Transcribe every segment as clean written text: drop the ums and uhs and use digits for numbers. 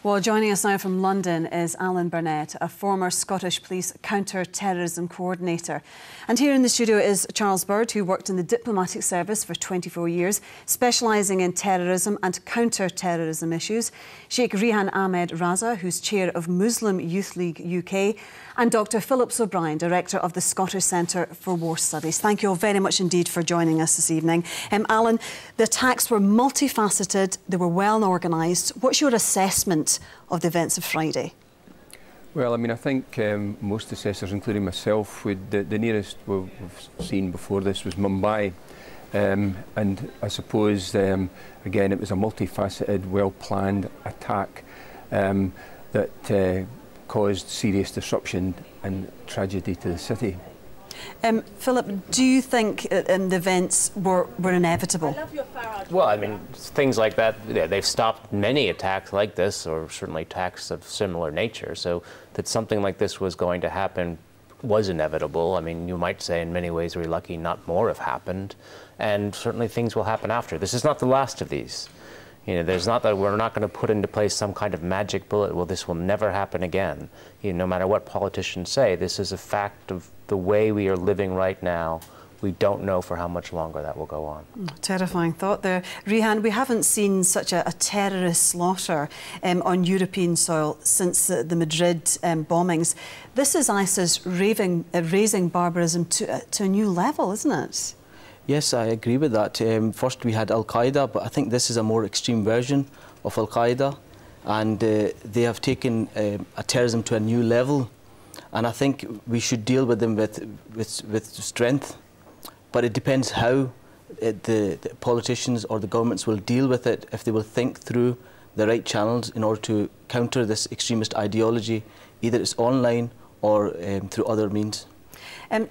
Well, joining us now from London is Allan Burnett, a former Scottish Police Counter Terrorism Coordinator. And here in the studio is Charles Bird, who worked in the diplomatic service for 24 years, specialising in terrorism and counter-terrorism issues, Sheikh Rehan Ahmed Raza, who's chair of Muslim Youth League UK, and Dr Phillips O'Brien, Director of the Scottish Centre for War Studies. Thank you all very much indeed for joining us this evening. Allan, the attacks were multifaceted, they were well organised. What's your assessment of the events of Friday? Well, I mean, I think most assessors, including myself, the nearest we've seen before this was Mumbai. And I suppose, again, it was a multifaceted, well-planned attack that caused serious disruption and tragedy to the city. Philip, do you think the events were inevitable? Well, I mean, things like that, they've stopped many attacks like this, or certainly attacks of similar nature, so that something like this was going to happen was inevitable. I mean, you might say in many ways we're lucky not more have happened, and certainly things will happen after. This is not the last of these. You know, there's not that we're not going to put into place some kind of magic bullet. Well, this will never happen again. You know, no matter what politicians say, this is a fact of the way we are living right now. We don't know for how much longer that will go on. Terrifying thought there. Rehan, we haven't seen such a terrorist slaughter on European soil since the Madrid bombings. This is ISIS raising barbarism to a new level, isn't it? Yes, I agree with that. First we had Al-Qaeda, but I think this is a more extreme version of Al-Qaeda, and they have taken a terrorism to a new level, and I think we should deal with them with strength, but it depends how the politicians or the governments will deal with it, if they will think through the right channels in order to counter this extremist ideology, either it's online or through other means.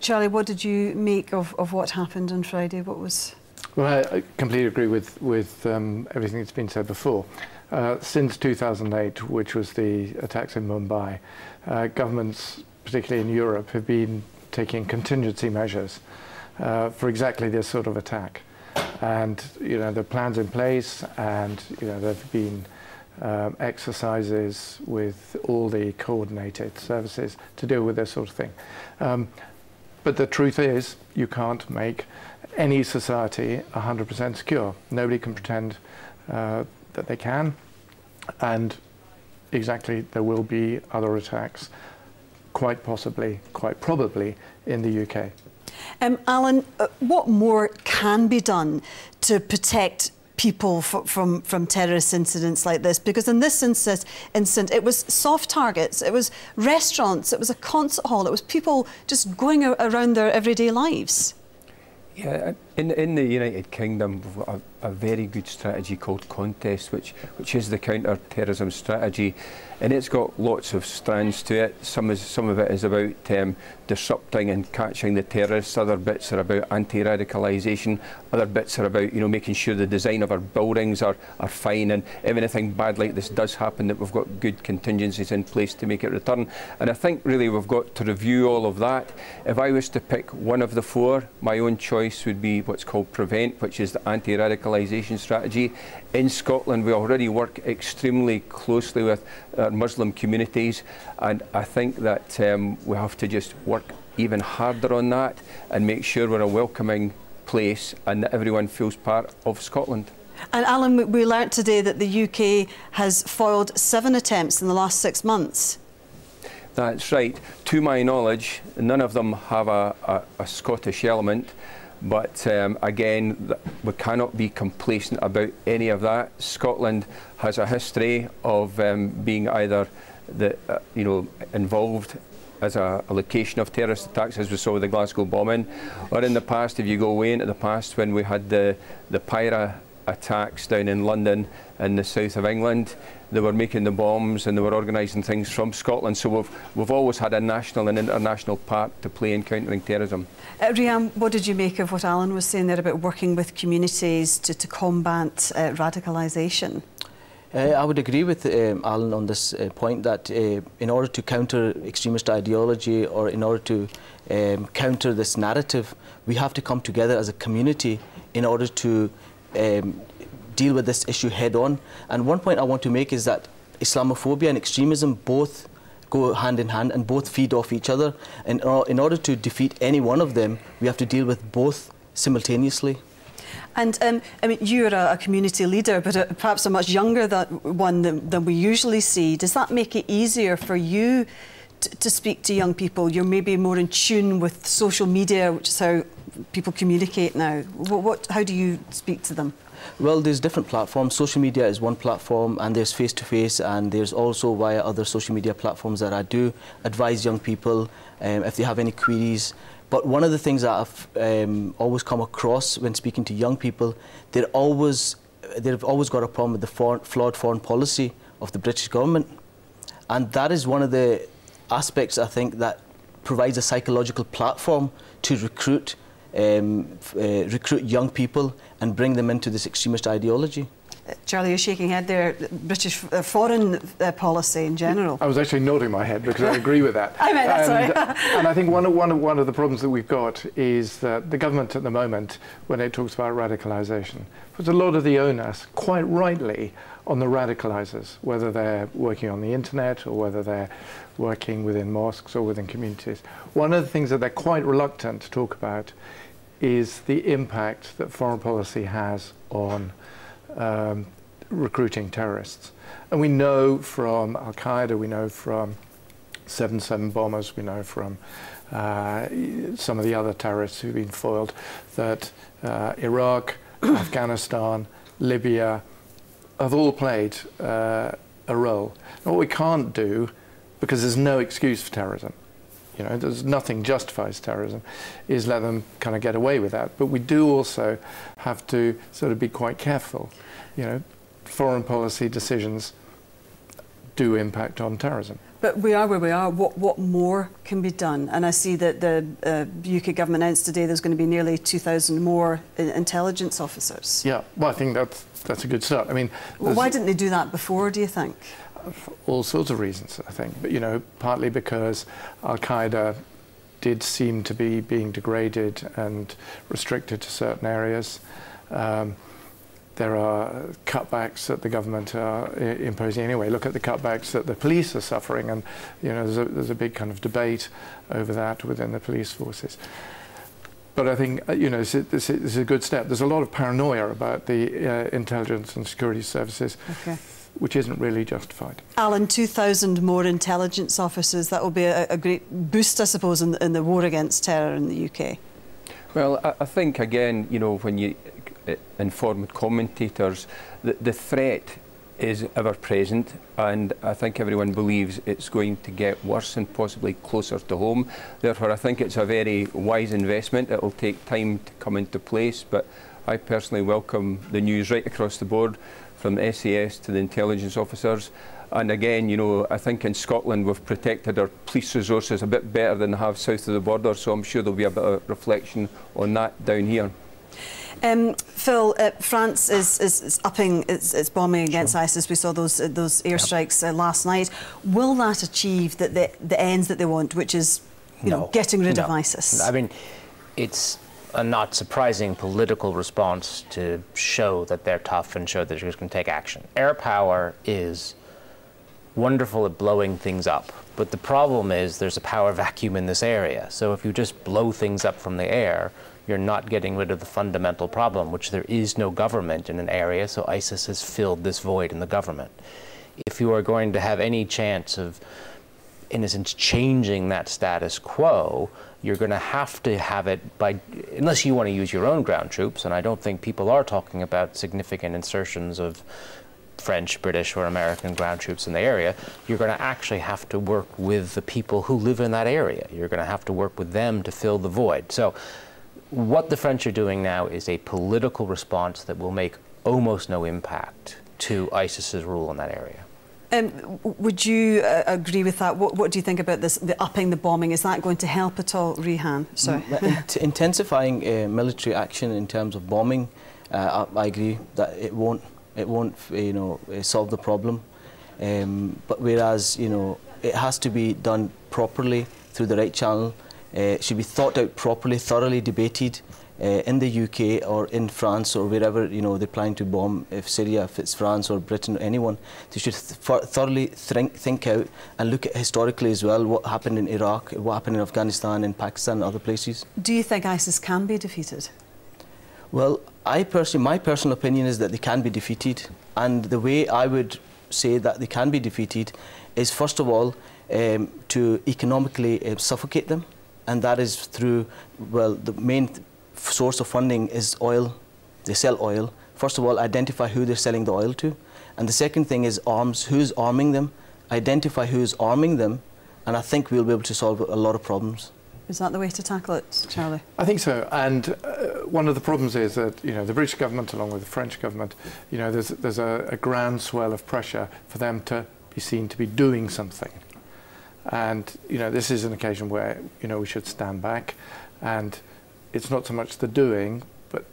Charlie, what did you make of what happened on Friday? What was... Well, I completely agree with everything that's been said before. Since 2008, which was the attacks in Mumbai, governments, particularly in Europe, have been taking contingency measures for exactly this sort of attack. And, you know, there are plans in place, and, you know, there have been exercises with all the coordinated services to deal with this sort of thing. But the truth is, you can't make any society 100% secure. Nobody can pretend that they can. And exactly, there will be other attacks, quite possibly, quite probably, in the UK. Allan, what more can be done to protect people from terrorist incidents like this? Because in this incident, it was soft targets, it was restaurants, it was a concert hall, it was people just going around their everyday lives. Yeah, in the United Kingdom, we've got a very good strategy called Contest, which is the counter-terrorism strategy, and it's got lots of strands to it. Some of it is about disrupting and catching the terrorists. Other bits are about anti-radicalisation. Other bits are about, you know, making sure the design of our buildings are fine, and if anything bad like this does happen, that we've got good contingencies in place to make it return. And I think really we've got to review all of that. If I was to pick one of the four, my own choice would be what's called Prevent, which is the anti-radicalisation strategy. In Scotland, we already work extremely closely with our Muslim communities, and I think that we have to just work even harder on that and make sure we're a welcoming place and that everyone feels part of Scotland. And Allan, we learnt today that the UK has foiled 7 attempts in the last 6 months. That's right. To my knowledge, none of them have a Scottish element. But again, we cannot be complacent about any of that. Scotland has a history of being either involved as a location of terrorist attacks, as we saw with the Glasgow bombing, or in the past, if you go way into the past, when we had the Pyra attacks down in London in the south of England, they were making the bombs and they were organising things from Scotland. So we've always had a national and international part to play in countering terrorism. Rehan, what did you make of what Allan was saying there about working with communities to combat radicalisation? I would agree with Allan on this point, that in order to counter extremist ideology, or in order to counter this narrative, we have to come together as a community in order to deal with this issue head on. And one point I want to make is that Islamophobia and extremism both go hand in hand and both feed off each other. And in order to defeat any one of them, we have to deal with both simultaneously. And I mean, you're a community leader, but perhaps a much younger one than we usually see. Does that make it easier for you to speak to young people? You're maybe more in tune with social media, which is how people communicate now. How do you speak to them? Well, there's different platforms. Social media is one platform, and there's face-to-face, and there's also via other social media platforms that I do advise young people if they have any queries. But one of the things that I've always come across when speaking to young people, they've always got a problem with the flawed foreign policy of the British government. And that is one of the aspects, I think, that provides a psychological platform to recruit young people and bring them into this extremist ideology. Charlie, you're shaking head there. British foreign policy in general. I was actually nodding my head because I agree with that. I meant that, sorry. And I think one of the problems that we've got is that the government at the moment, when it talks about radicalisation, puts a lot of the onus, quite rightly, on the radicalisers, whether they're working on the internet or whether they're working within mosques or within communities. One of the things that they're quite reluctant to talk about is the impact that foreign policy has on recruiting terrorists. And we know from Al-Qaeda, we know from 7/7 bombers, we know from some of the other terrorists who've been foiled, that Iraq, Afghanistan, Libya have all played a role. And what we can't do, because there's no excuse for terrorism, you know, there's nothing justifies terrorism, is let them kind of get away with that. But we do also have to sort of be quite careful. You know, foreign policy decisions do impact on terrorism. But we are where we are. What more can be done? And I see that the UK government announced today there's going to be nearly 2,000 more intelligence officers. Yeah, well, I think that's a good start. I mean, well, why didn't they do that before, do you think? For all sorts of reasons, I think. But, you know, partly because Al-Qaeda did seem to be being degraded and restricted to certain areas. There are cutbacks that the government are imposing anyway. Look at the cutbacks that the police are suffering, and you know there's a big kind of debate over that within the police forces. But I think you know this is a good step. There's a lot of paranoia about the intelligence and security services, which isn't really justified. Allan, 2,000 more intelligence officers. That will be a great boost, I suppose, in the war against terror in the UK. Well, I think again, you know, when you inform with commentators, the threat is ever present, and I think everyone believes it's going to get worse and possibly closer to home. Therefore, I think it's a very wise investment. It will take time to come into place, but I personally welcome the news right across the board, from the SAS to the intelligence officers. And again, you know, I think in Scotland we've protected our police resources a bit better than they have south of the border, so I'm sure there'll be a bit of reflection on that down here. Phil, France is upping its bombing against ISIS. We saw those airstrikes last night. Will that achieve the ends that they want, which is, you know, getting rid of ISIS? I mean, it's a not surprising political response to show that they're tough and show that they're just going to take action. Air power is wonderful at blowing things up, but the problem is there's a power vacuum in this area. So if you just blow things up from the air, you're not getting rid of the fundamental problem, which there is no government in an area, so ISIS has filled this void in the government. If you are going to have any chance of, in a sense, changing that status quo, you're going to have it by, unless you want to use your own ground troops, and I don't think people are talking about significant insertions of French, British, or American ground troops in the area, you're going to actually have to work with the people who live in that area. You're going to have to work with them to fill the void. So what the French are doing now is a political response that will make almost no impact to ISIS's rule in that area. Would you agree with that? What do you think about this, the upping the bombing? Is that going to help at all, Rehan? Sorry. Intensifying military action in terms of bombing, I agree that it won't you know, solve the problem. But whereas, you know, it has to be done properly through the right channel. It should be thought out properly, thoroughly debated in the UK or in France or wherever they're planning to bomb, if Syria, if it's France or Britain or anyone, they should thoroughly think out and look at historically as well what happened in Iraq, what happened in Afghanistan, in Pakistan and other places. Do you think ISIS can be defeated? Well, my personal opinion is that they can be defeated, and the way I would say that they can be defeated is, first of all, to economically suffocate them, and that is through, well, the main source of funding is oil. They sell oil. First of all, identify who they're selling the oil to, and the second thing is arms. Who's arming them? Identify who's arming them, and I think we'll be able to solve a lot of problems. Is that the way to tackle it, Charlie? I think so. And one of the problems is that the British government, along with the French government, there's a groundswell of pressure for them to be seen to be doing something. And this is an occasion where we should stand back, and it's not so much the doing, but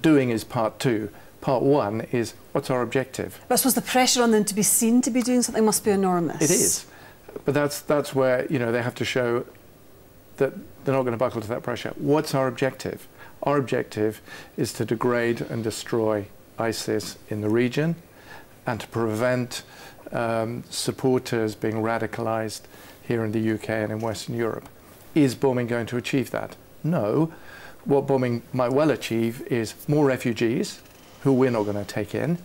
doing is part two. Part one is, what's our objective? But I suppose the pressure on them to be seen to be doing something must be enormous. It is, but that's where they have to show that they're not going to buckle to that pressure. What's our objective? Our objective is to degrade and destroy ISIS in the region, and to prevent supporters being radicalised here in the UK and in Western Europe. Is bombing going to achieve that? No. What bombing might well achieve is more refugees, who we're not going to take in,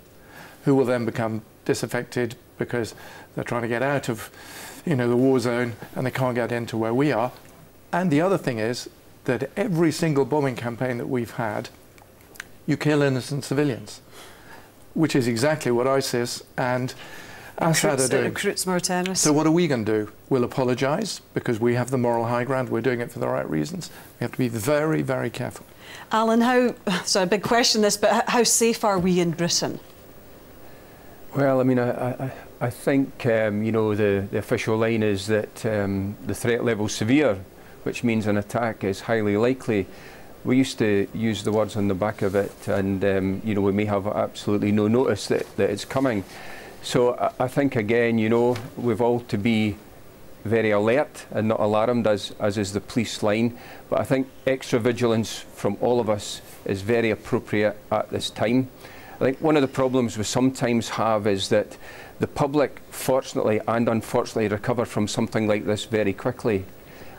who will then become disaffected because they're trying to get out of the war zone and they can't get into where we are. And the other thing is that every single bombing campaign that we've had, you kill innocent civilians, which is exactly what ISIS and Assad are doing. Recruits more terrorists. So what are we going to do? We'll apologise because we have the moral high ground. We're doing it for the right reasons. We have to be very, very careful. Alan, sorry, a big question this, but how safe are we in Britain? Well, I mean, I think, the official line is that the threat level is severe, which means an attack is highly likely. We used to use the words on the back of it, and we may have absolutely no notice that it's coming. So I think, again, we've all to be very alert and not alarmed, as is the police line. But I think extra vigilance from all of us is very appropriate at this time. I think one of the problems we sometimes have is that the public, fortunately and unfortunately, recover from something like this very quickly.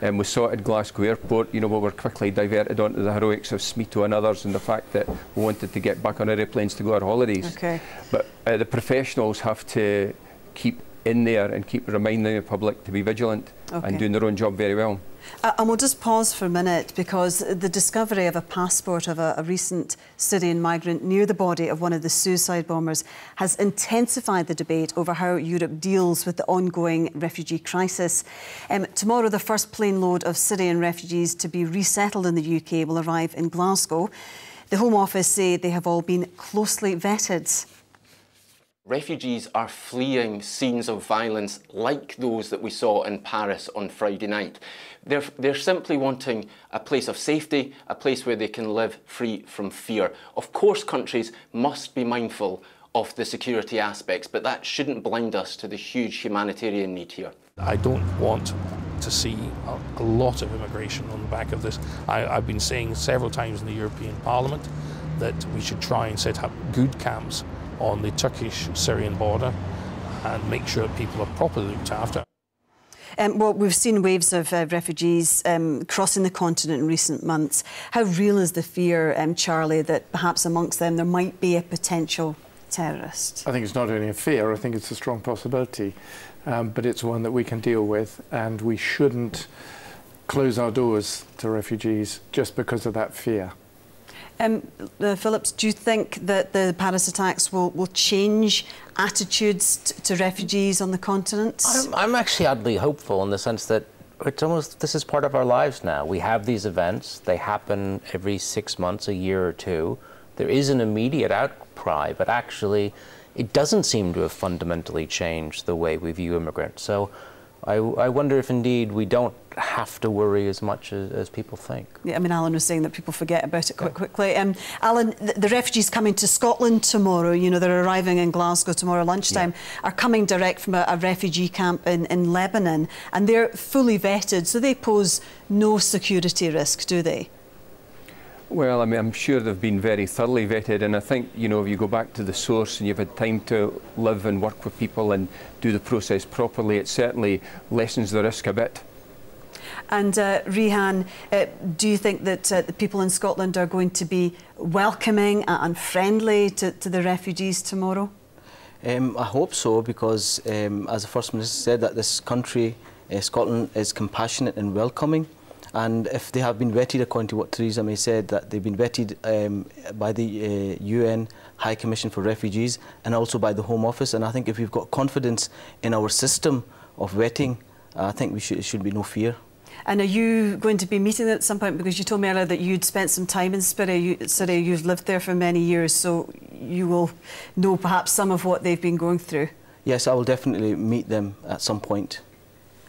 And we saw it at Glasgow Airport, we were quickly diverted onto the heroics of Smito and others, and the fact that we wanted to get back on aeroplanes to go on holidays. Okay. But the professionals have to keep in there and keep reminding the public to be vigilant and doing their own job very well. And we'll just pause for a minute, because the discovery of a passport of a recent Syrian migrant near the body of one of the suicide bombers has intensified the debate over how Europe deals with the ongoing refugee crisis. Tomorrow, the first plane load of Syrian refugees to be resettled in the UK will arrive in Glasgow. The Home Office say they have all been closely vetted. Refugees are fleeing scenes of violence like those that we saw in Paris on Friday night. They're simply wanting a place of safety, a place where they can live free from fear. Of course, countries must be mindful of the security aspects, but that shouldn't blind us to the huge humanitarian need here. I don't want to see a lot of immigration on the back of this. I've been saying several times in the European Parliament that we should try and set up good camps on the Turkish-Syrian border and make sure that people are properly looked after. Well, we've seen waves of refugees crossing the continent in recent months. How real is the fear, Charlie, that perhaps amongst them there might be a potential terrorist? I think it's not only a fear, I think it's a strong possibility, but it's one that we can deal with, and we shouldn't close our doors to refugees just because of that fear. Phillips, do you think that the Paris attacks will change attitudes to refugees on the continent? I'm actually oddly hopeful in the sense that this is part of our lives now. We have these events. They happen every 6 months, a year or two. There is an immediate outcry, but actually it doesn't seem to have fundamentally changed the way we view immigrants. So I wonder if indeed we don't have to worry as much as people think. Yeah, I mean, Alan was saying that people forget about it quite quickly. Alan, the refugees coming to Scotland tomorrow, they're arriving in Glasgow tomorrow lunchtime, are coming direct from a refugee camp in Lebanon, and they're fully vetted, so they pose no security risk, do they? Well, I mean, I'm sure they've been very thoroughly vetted, and I think, you know, if you go back to the source and you've had time to live and work with people and do the process properly, it certainly lessens the risk a bit. And Rihan, do you think that the people in Scotland are going to be welcoming and friendly to the refugees tomorrow? I hope so, because as the First Minister said, that this country, Scotland, is compassionate and welcoming. And if they have been vetted, according to what Theresa May said, that they've been vetted by the UN High Commission for Refugees and also by the Home Office. And I think if we've got confidence in our system of vetting, I think it should be no fear. And are you going to be meeting them at some point? Because you told me earlier that you'd spent some time in Syria. You've lived there for many years, so you will know perhaps some of what they've been going through. Yes, I will definitely meet them at some point.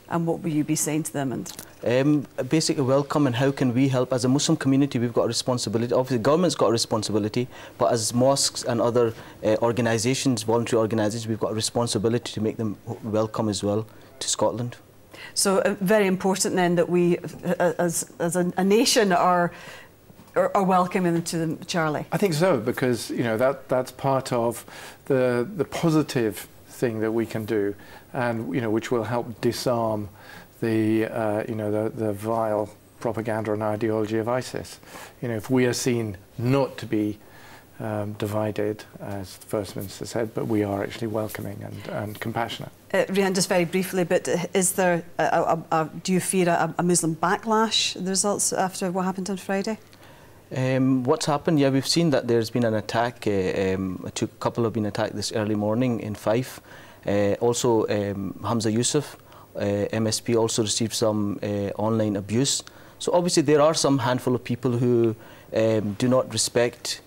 And what will you be saying to them? And basically welcome, and how can we help? As a Muslim community, we've got a responsibility. Obviously, the government's got a responsibility, but as mosques and other organisations, voluntary organisations, we've got a responsibility to make them welcome as well to Scotland. So very important then that we, as a nation, are welcoming them to them, Charlie. I think so, because you know that's part of the positive thing that we can do, and you know, which will help disarm the you know, the vile propaganda and ideology of ISIS. You know, if we are seen not to be divided, as the First Minister said, but we are actually welcoming and compassionate. Rihan, just very briefly, but is there, do you fear a Muslim backlash, the results after what happened on Friday? What's happened? Yeah, we've seen that there's been an attack. A couple have been attacked this early morning in Fife. Also, Hamza Yusuf, MSP, also received some online abuse. So obviously there are some handful of people who do not have respect,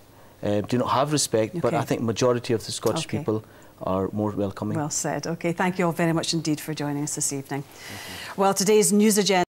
okay. But I think majority of the Scottish people are more welcoming. Well said. Okay, thank you all very much indeed for joining us this evening. Well, today's news agenda